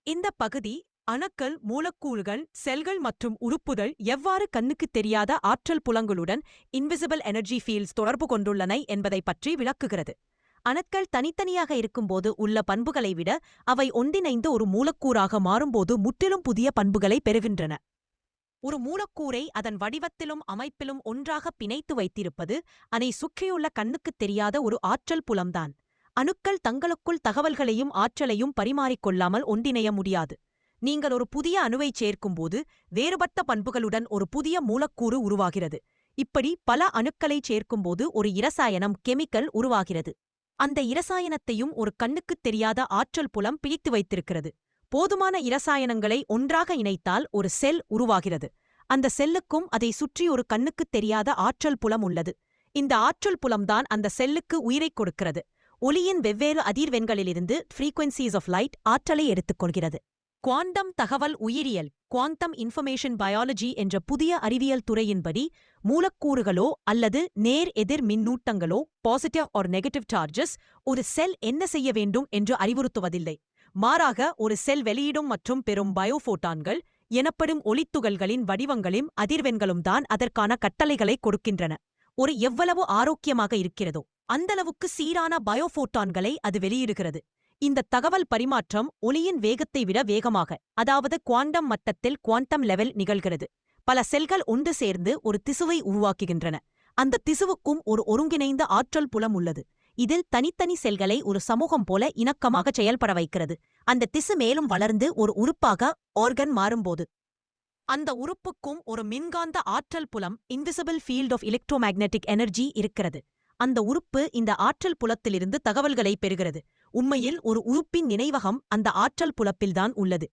இந்த பகுதி அணுக்கள், மூலக்கூறுகள், செல்கள் மற்றும் உறுப்புகள் எவ்வாறு கண்ணுக்குத் தெரியாத ஆற்றல் புலங்களுடன் இன்விசிபிள் எனர்ஜி ஃபீல்ட்ஸ் தொடர்பு கொண்டுள்ளன என்பதைப் பற்றி விளக்குகிறது. அணுக்கள் தனித்தனியாக இருக்கும்போது உள்ள பண்புகளை விட அவை ஒன்றிணைந்து ஒரு மூலக்கூறாக மாறும்போது முற்றிலும் புதிய பண்புகளை பெறுகின்றன. ஒரு மூலக்கூறை அதன் வடிவத்திலும் அமைப்பிலும் ஒன்றாக பிணைத்து வைத்திருப்பது அதை சுற்றியுள்ள கண்ணுக்குத் தெரியாத ஒரு ஆற்றல் புலம்தான். அணுக்கள் தங்களுக்குள் தகவல்களையும் ஆற்றலையும் பரிமாறிக்கொள்ளாமல் ஒன்றிணைய முடியாது. நீங்கள் ஒரு புதிய அணுவைச் சேர்க்கும்போது வேறுபட்ட பண்புகளுடன் ஒரு புதிய மூலக்கூறு உருவாகிறது. இப்படி பல அணுக்களைச் சேர்க்கும்போது ஒரு இரசாயனம் கெமிக்கல் உருவாகிறது. அந்த இரசாயனத்தையும் ஒரு கண்ணுக்குத் தெரியாத ஆற்றல் புலம் பிடித்து வைத்திருக்கிறது. போதுமான இரசாயனங்களை ஒன்றாக இணைத்தால் ஒரு செல் உருவாகிறது. அந்த செல்லுக்கும் அதை சுற்றி ஒரு கண்ணுக்குத் தெரியாத ஆற்றல் புலம் உள்ளது. இந்த ஆற்றல் புலம்தான் அந்த செல்லுக்கு உயிரைக் கொடுக்கிறது. ஒளியின் வெவ்வேறு அதிர்வெண்களிலிருந்து ஃப்ரீக்வன்சிஸ் ஆஃப் லைட் ஆற்றலை எடுத்துக்கொள்கிறது. குவாண்டம் தகவல் உயிரியல் குவாண்டம் இன்ஃபர்மேஷன் பயாலஜி என்ற புதிய அறிவியல் துறையின்படி மூலக்கூறுகளோ அல்லது நேர் எதிர் மின்னூட்டங்களோ பாசிட்டிவ் ஆர் நெகட்டிவ் சார்ஜஸ் ஒரு செல் என்ன செய்ய வேண்டும் என்று அறிவுறுத்துவதில்லை. மாறாக ஒரு செல் வெளியிடும் மற்றும் பெறும் பயோஃபோட்டான்கள் எனப்படும் ஒளித்துகள்களின் வடிவங்களும் அதிர்வெண்களும் தான் அதற்கான கட்டளைகளை கொடுக்கின்றன. ஒரு எவ்வளவு ஆரோக்கியமாக இருக்கிறதோ அந்தளவுக்கு சீரான பயோஃபோட்டான்களை அது வெளியிடுகிறது. இந்த தகவல் பரிமாற்றம் ஒளியின் வேகத்தை விட வேகமாக, அதாவது குவாண்டம் மட்டத்தில் குவாண்டம் லெவல் நிகழ்கிறது. பல செல்கள் ஒன்று சேர்ந்து ஒரு திசுவை உருவாக்குகின்றன. அந்த திசுவுக்கும் ஒரு ஒருங்கிணைந்த ஆற்றல் புலம் உள்ளது. இதில் தனித்தனி செல்களை ஒரு சமூகம் போல இணக்கமாக செயல்பட வைக்கிறது. அந்த திசு மேலும் வளர்ந்து ஒரு உறுப்பாக ஆர்கன் மாறும்போது அந்த உறுப்புக்கும் ஒரு மின்காந்த ஆற்றல் புலம் invisible field of electromagnetic energy இருக்கிறது. அந்த உறுப்பு இந்த ஆற்றல் புலத்திலிருந்து தகவல்களை பெறுகிறது. உண்மையில் ஒரு உறுப்பின் நினைவகம் அந்த ஆற்றல் புலப்பில்தான் உள்ளது.